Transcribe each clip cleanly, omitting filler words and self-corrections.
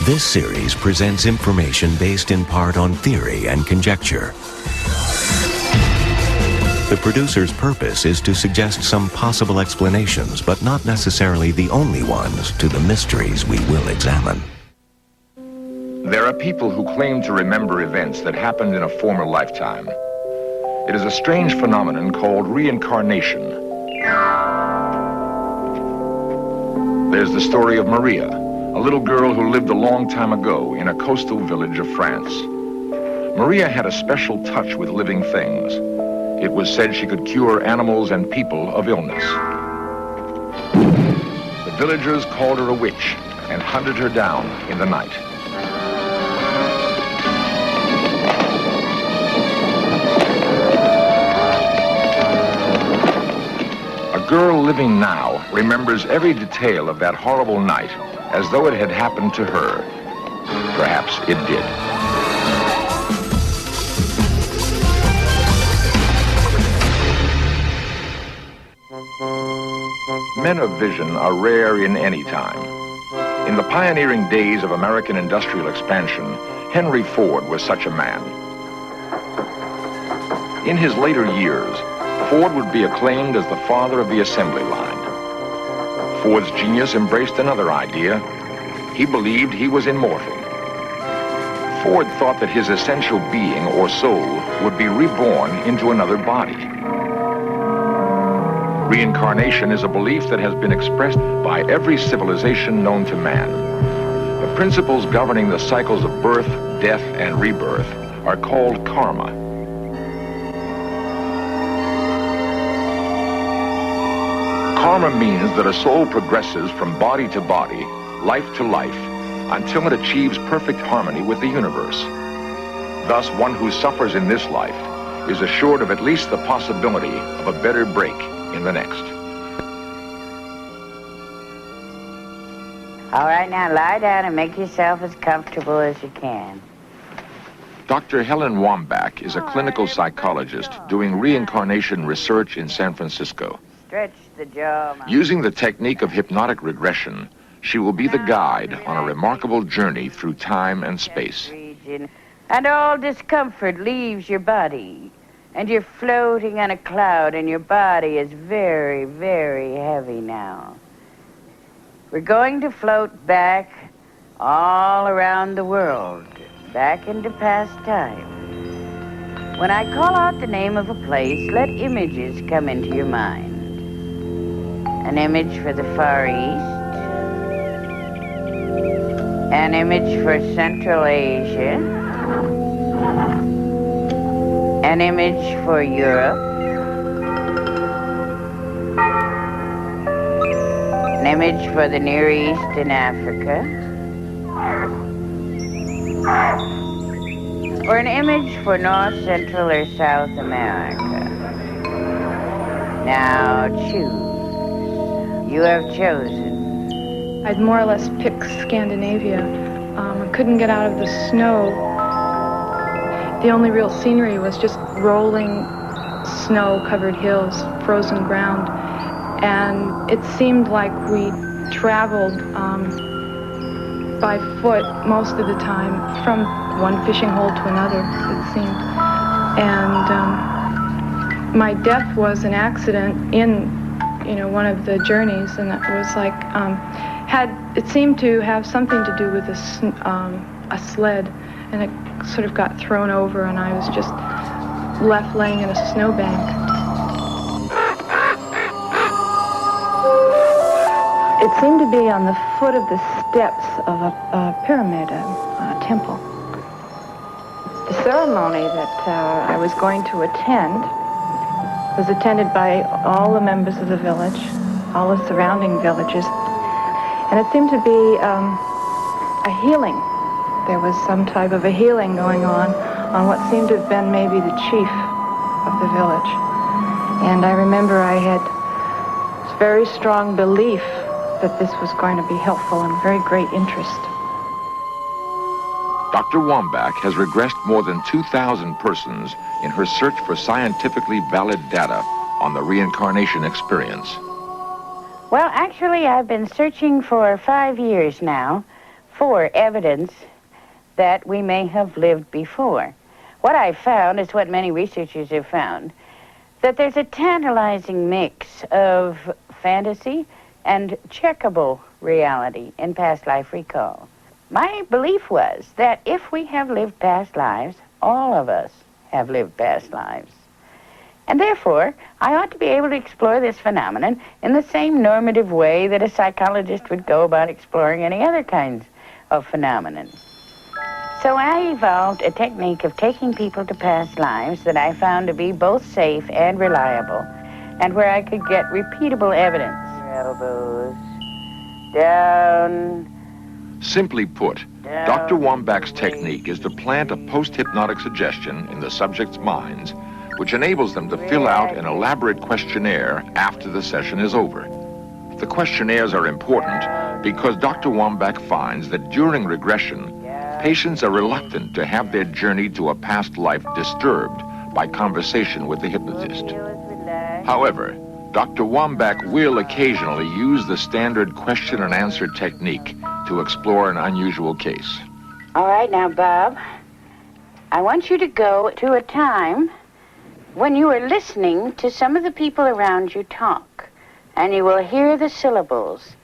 This series presents information based in part on theory and conjecture. The producer's purpose is to suggest some possible explanations, but not necessarily the only ones, to the mysteries we will examine. There are people who claim to remember events that happened in a former lifetime. It is a strange phenomenon called reincarnation. There's the story of Maria, a little girl who lived a long time ago in a coastal village of France. Maria had a special touch with living things. It was said she could cure animals and people of illness. The villagers called her a witch and hunted her down in the night. A girl living now remembers every detail of that horrible night as though it had happened to her. Perhaps it did. Men of vision are rare in any time. In the pioneering days of American industrial expansion, Henry Ford was such a man. In his later years, Ford would be acclaimed as the father of the assembly line. Ford's genius embraced another idea. He believed he was immortal. Ford thought that his essential being or soul would be reborn into another body. Reincarnation is a belief that has been expressed by every civilization known to man. The principles governing the cycles of birth, death, and rebirth are called karma. Karma means that a soul progresses from body to body, life to life, until it achieves perfect harmony with the universe. Thus, one who suffers in this life is assured of at least the possibility of a better break in the next. All right, now lie down and make yourself as comfortable as you can. Dr. Helen Wambach is a clinical psychologist doing reincarnation research in San Francisco. Stretch the jaw. Using the technique of hypnotic regression, she will be the guide on a remarkable journey through time and space. And all discomfort leaves your body. And you're floating on a cloud, and your body is very, very heavy now. We're going to float back all around the world, back into past time. When I call out the name of a place, let images come into your mind. An image for the Far East, an image for Central Asia, an image for Europe, an image for the Near East and Africa, or an image for North, Central, or South America. Now choose. You have chosen. I'd more or less picked Scandinavia. I couldn't get out of the snow. The only real scenery was just rolling snow-covered hills, frozen ground. And it seemed like we traveled by foot most of the time from one fishing hole to another, it seemed. And my death was an accident in, one of the journeys, and it was like, it seemed to have something to do with a sled, and it sort of got thrown over, and I was just left laying in a snowbank. It seemed to be on the foot of the steps of a pyramid, a temple. The ceremony that I was going to attend was attended by all the members of the village, all the surrounding villages, and it seemed to be a healing. There was some type of a healing going on what seemed to have been maybe the chief of the village. And I remember I had very strong belief that this was going to be helpful and very great interest. Dr. Wambach has regressed more than 2,000 persons in her search for scientifically valid data on the reincarnation experience. Well, actually, I've been searching for 5 years now for evidence that we may have lived before. What I found is what many researchers have found, that there's a tantalizing mix of fantasy and checkable reality in past life recall. My belief was that if we have lived past lives, all of us have lived past lives. And therefore, I ought to be able to explore this phenomenon in the same normative way that a psychologist would go about exploring any other kinds of phenomenon. So I evolved a technique of taking people to past lives that I found to be both safe and reliable, and where I could get repeatable evidence. Elbows down. Simply put, Dr. Wambach's technique is to plant a post-hypnotic suggestion in the subject's minds, which enables them to fill out an elaborate questionnaire after the session is over. The questionnaires are important because Dr. Wambach finds that during regression, patients are reluctant to have their journey to a past life disturbed by conversation with the hypnotist. However, Dr. Wambach will occasionally use the standard question and answer technique to explore an unusual case. All right, now, Bob, I want you to go to a time when you are listening to some of the people around you talk, and you will hear the syllables,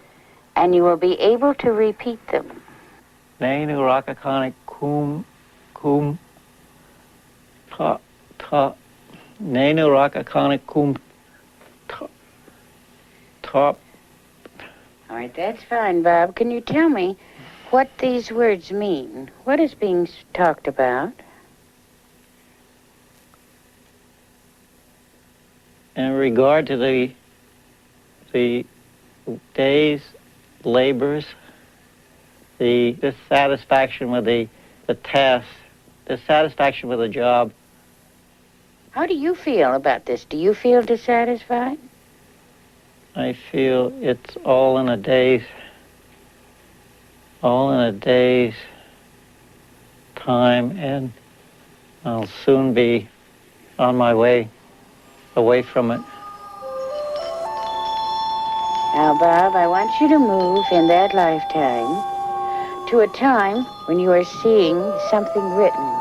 and you will be able to repeat them. Nainu rakakani kum ta Nainu rakakani kum top. All right, that's fine, Bob. Can you tell me what these words mean? What is being talked about? In regard to the day's labors, the dissatisfaction with the task, dissatisfaction with the job. How do you feel about this? Do you feel dissatisfied? I feel it's all in a day's time, and I'll soon be on my way away from it. Now, Bob, I want you to move in that lifetime to a time when you are seeing something written.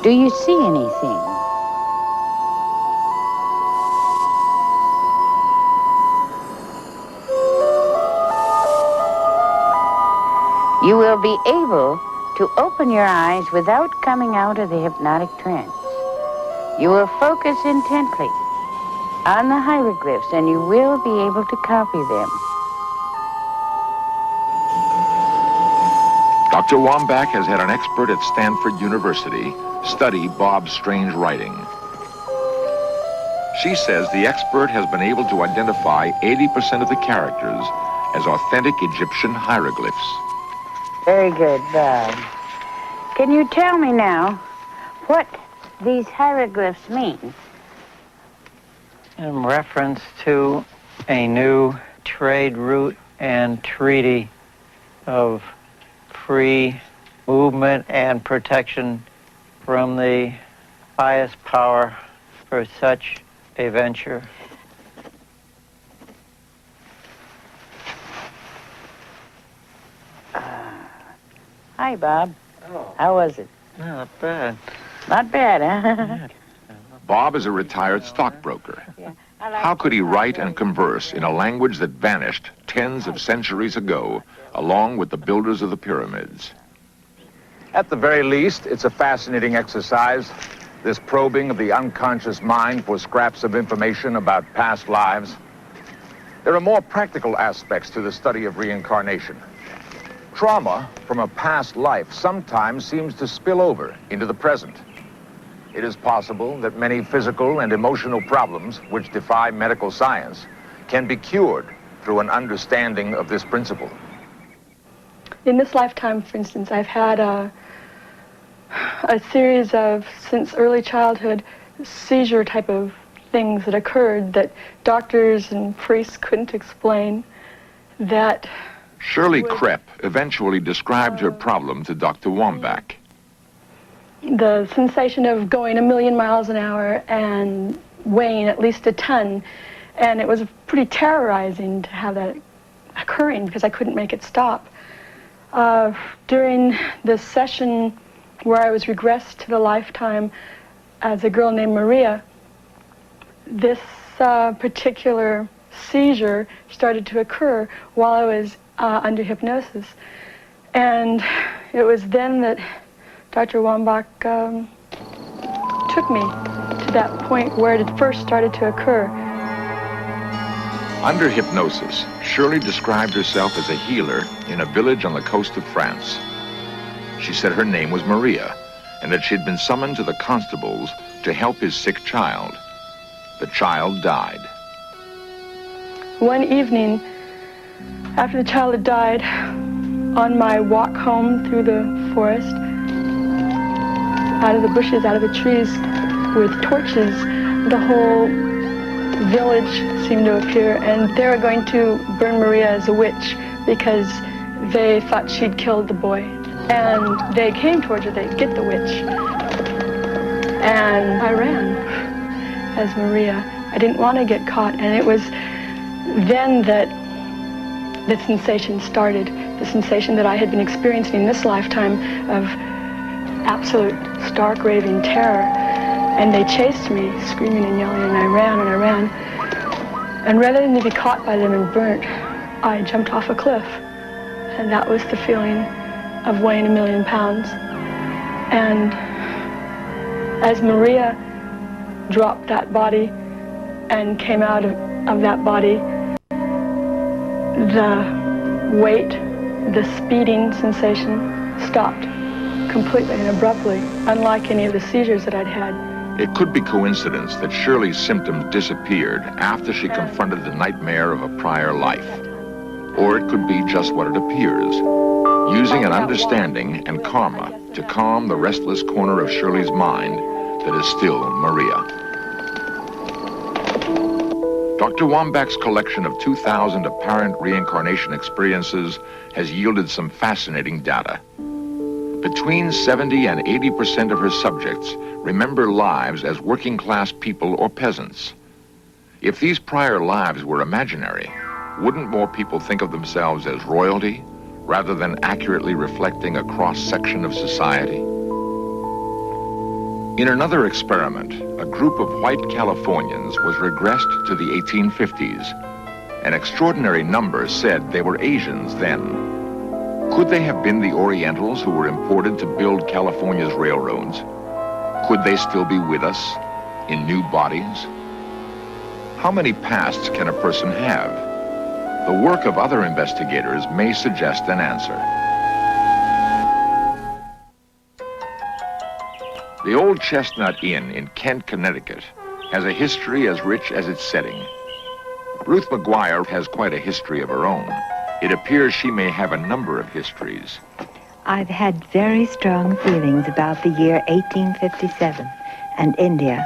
Do you see anything? You will be able to open your eyes without coming out of the hypnotic trance. You will focus intently on the hieroglyphs, and you will be able to copy them. Dr. Wambach has had an expert at Stanford University study Bob's strange writing. She says the expert has been able to identify 80% of the characters as authentic Egyptian hieroglyphs. Very good, Bob. Can you tell me now what these hieroglyphs mean? In reference to a new trade route and treaty of free movement and protection from the highest power for such a venture. Hi, Bob. Oh. How was it? Not bad. Not bad, huh? Bob is a retired stockbroker. Yeah. How could he write and converse in a language that vanished tens of centuries ago, along with the builders of the pyramids? At the very least, it's a fascinating exercise, this probing of the unconscious mind for scraps of information about past lives. There are more practical aspects to the study of reincarnation. Trauma from a past life sometimes seems to spill over into the present. It is possible that many physical and emotional problems which defy medical science can be cured through an understanding of this principle. In this lifetime, for instance, I've had a series of, since early childhood, seizure type of things that occurred that doctors and priests couldn't explain. That Shirley Krepp eventually described her problem to Dr. Wambach. the sensation of going 1,000,000 miles an hour and weighing at least a ton, And it was pretty terrorizing to have that occurring because I couldn't make it stop. During the session where I was regressed to the lifetime as a girl named Maria, this particular seizure started to occur while I was under hypnosis. And it was then that Dr. Wambach took me to that point where it first started to occur. Under hypnosis, Shirley described herself as a healer in a village on the coast of France. She said her name was Maria, and that she'd been summoned to the constables to help his sick child. The child died. One evening, after the child had died, on my walk home through the forest, out of the bushes, out of the trees, with torches, the whole village seemed to appear, and they were going to burn Maria as a witch because they thought she'd killed the boy. And they came towards her, they'd get the witch. And I ran as Maria. I didn't want to get caught, and it was then that the sensation started, the sensation that I had been experiencing in this lifetime of absolute stark raving terror. And they chased me, screaming and yelling, and I ran and I ran. And rather than to be caught by them and burnt, I jumped off a cliff. And that was the feeling of weighing 1,000,000 pounds. And as Maria dropped that body and came out of that body, the weight, the speeding sensation stopped completely and abruptly, unlike any of the seizures that I'd had. It could be coincidence that Shirley's symptoms disappeared after she confronted the nightmare of a prior life. Or it could be just what it appears, using an understanding and karma to calm the restless corner of Shirley's mind that is still Maria. Dr. Wambach's collection of 2,000 apparent reincarnation experiences has yielded some fascinating data. Between 70 and 80% of her subjects remember lives as working-class people or peasants. If these prior lives were imaginary, wouldn't more people think of themselves as royalty rather than accurately reflecting a cross-section of society? In another experiment, a group of white Californians was regressed to the 1850s. An extraordinary number said they were Asians then. Could they have been the Orientals who were imported to build California's railroads? Could they still be with us in new bodies? How many pasts can a person have? The work of other investigators may suggest an answer. The Old Chestnut Inn in Kent, Connecticut has a history as rich as its setting. Ruth McGuire has quite a history of her own. It appears she may have a number of histories. I've had very strong feelings about the year 1857 and India.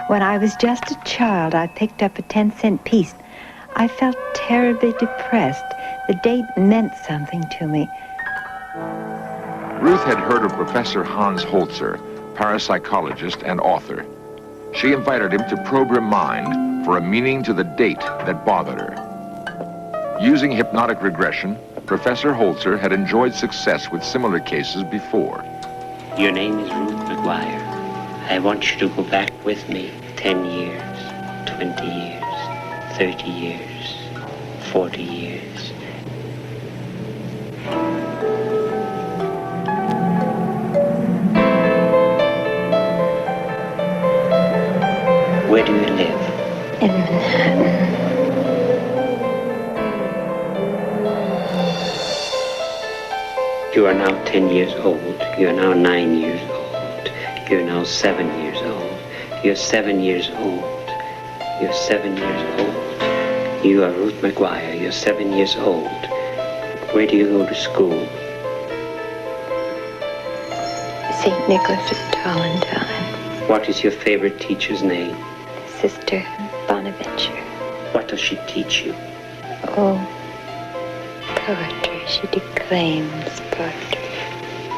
When I was just a child, I picked up a 10-cent piece. I felt terribly depressed. The date meant something to me. Ruth had heard of Professor Hans Holzer, parapsychologist and author. She invited him to probe her mind for a meaning to the date that bothered her. Using hypnotic regression, Professor Holzer had enjoyed success with similar cases before. Your name is Ruth McGuire. I want you to go back with me 10 years, 20 years, 30 years, 40 years. Where do you live? In Manhattan. You are now 10 years old. You are now 9 years old. You are now 7 years old. You're 7 years old. You're 7 years old. You are Ruth McGuire. You're 7 years old. Where do you go to school? St. Nicholas of Tolentine. What is your favorite teacher's name? Sister Bonaventure. What does she teach you? Oh, poetry. She declaims poetry.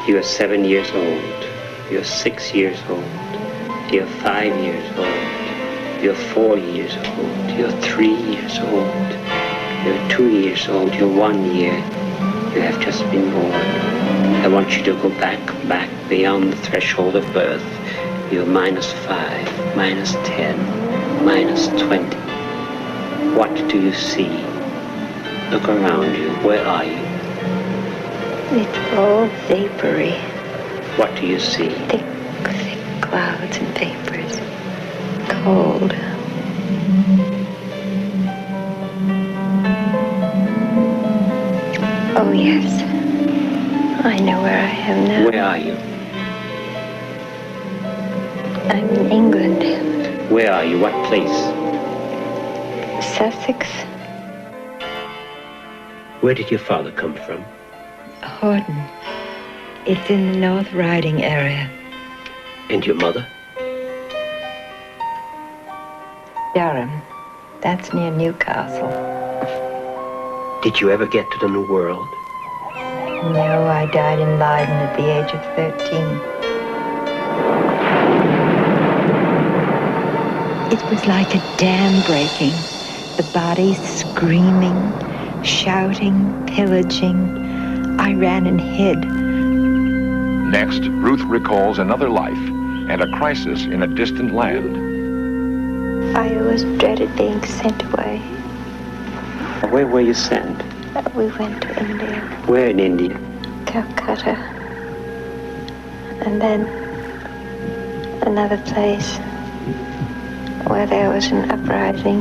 You are 7 years old. You're 6 years old. You're 5 years old. You're 4 years old. You're 3 years old. You're 2 years old. You're 1 year. You have just been born. I want you to go back beyond the threshold of birth. You're -5, -10, -20. What do you see? Look around you. Where are you? It's all vapory. What do you see? Thick clouds and vapors. Cold. Oh, yes. I know where I am now. Where are you? I'm in England. Where are you? What place? Sussex. Where did your father come from? Horton. It's in the North Riding area. And your mother? Durham. That's near Newcastle. Did you ever get to the New World? No, I died in Leiden at the age of 13. It was like a dam breaking. The bodies screaming, shouting, pillaging. I ran and hid. Next, Ruth recalls another life and a crisis in a distant land. I always dreaded being sent away. Where were you sent? We went to India, Where in India? Calcutta, and then another place where there was an uprising.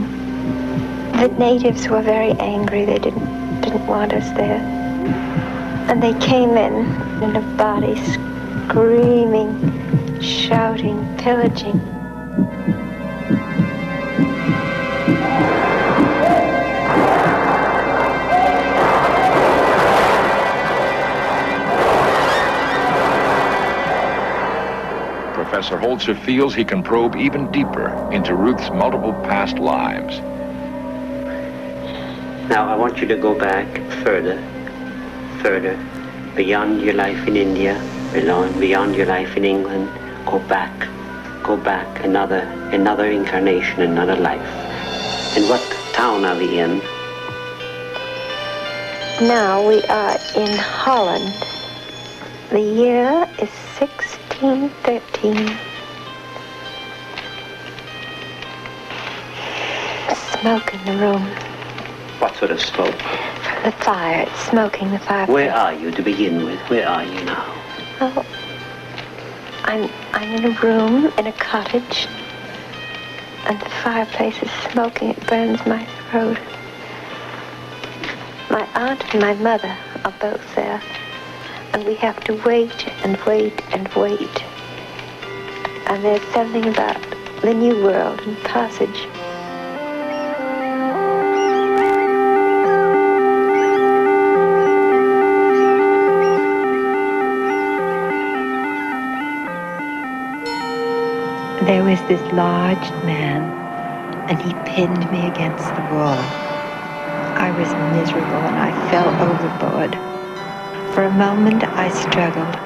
The natives were very angry. They didn't want us there. And they came in a body, screaming, shouting, pillaging. Professor Holzer feels he can probe even deeper into Ruth's multiple past lives. Now I want you to go back further, beyond your life in India, beyond your life in England. Go back, another incarnation, another life. And what town are we in? Now we are in Holland. The year is 1613. Smoke in the room. What sort of smoke? From the fire. It's smoking the fireplace. Where are you to begin with? Where are you now? Oh, I'm in a room in a cottage, and the fireplace is smoking. It burns my throat. My aunt and my mother are both there, and we have to wait and wait and wait. And there's something about the New World and Passage. There was this large man, and he pinned me against the wall. I was miserable, and I fell overboard. For a moment, I struggled,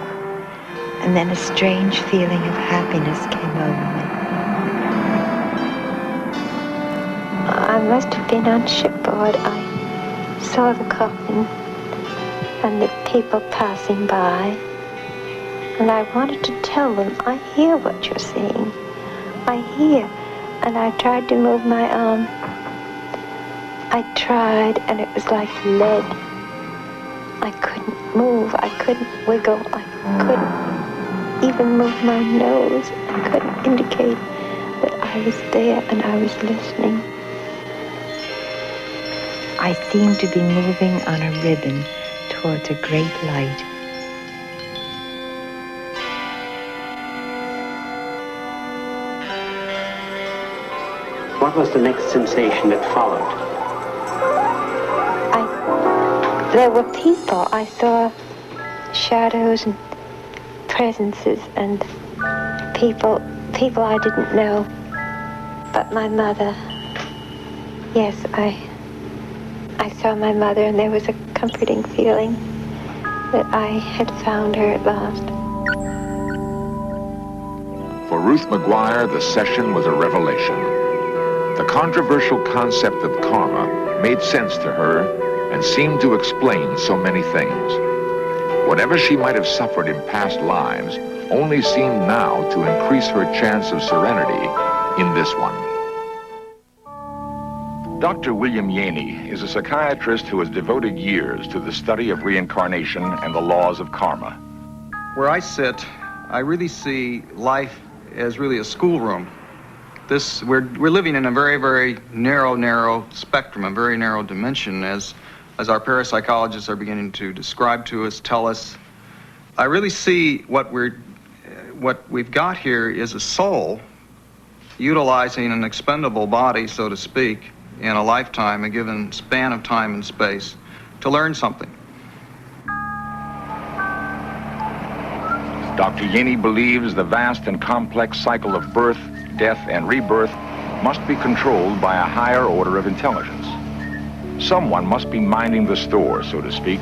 and then a strange feeling of happiness came over me. I must have been on shipboard. I saw the coffin and the people passing by, and I wanted to tell them, I hear what you're saying. I hear. And I tried to move my arm. I tried, and it was like lead. I couldn't move. I couldn't wiggle. I couldn't even move my nose. I couldn't indicate that I was there and I was listening. I seemed to be moving on a ribbon towards a great light. What was the next sensation that followed? There were people. I saw shadows and presences and people I didn't know. But my mother, yes, I saw my mother, and there was a comforting feeling that I had found her at last. For Ruth McGuire, the session was a revelation. The controversial concept of karma made sense to her and seemed to explain so many things. Whatever she might have suffered in past lives only seemed now to increase her chance of serenity in this one. Dr. William Yaney is a psychiatrist who has devoted years to the study of reincarnation and the laws of karma. Where I sit, I really see life as really a schoolroom. We're living in a very, very narrow spectrum, a very narrow dimension, as our parapsychologists are beginning to describe to us, tell us. I really see what we've got here is a soul utilizing an expendable body, so to speak, in a lifetime, a given span of time and space, to learn something. Dr. Yaney believes the vast and complex cycle of birth, death, and rebirth must be controlled by a higher order of intelligence. Someone must be minding the store, so to speak.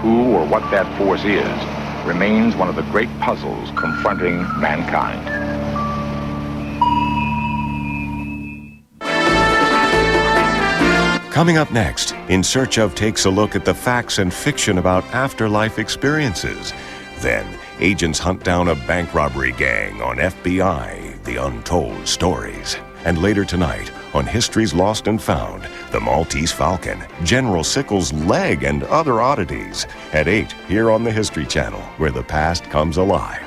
Who or what that force is remains one of the great puzzles confronting mankind. Coming up next, In Search Of takes a look at the facts and fiction about afterlife experiences. Then, agents hunt down a bank robbery gang on FBI, The Untold Stories. And later tonight, on History's Lost and Found, the Maltese Falcon, General Sickles' leg, and other oddities. At 8, here on the History Channel, where the past comes alive.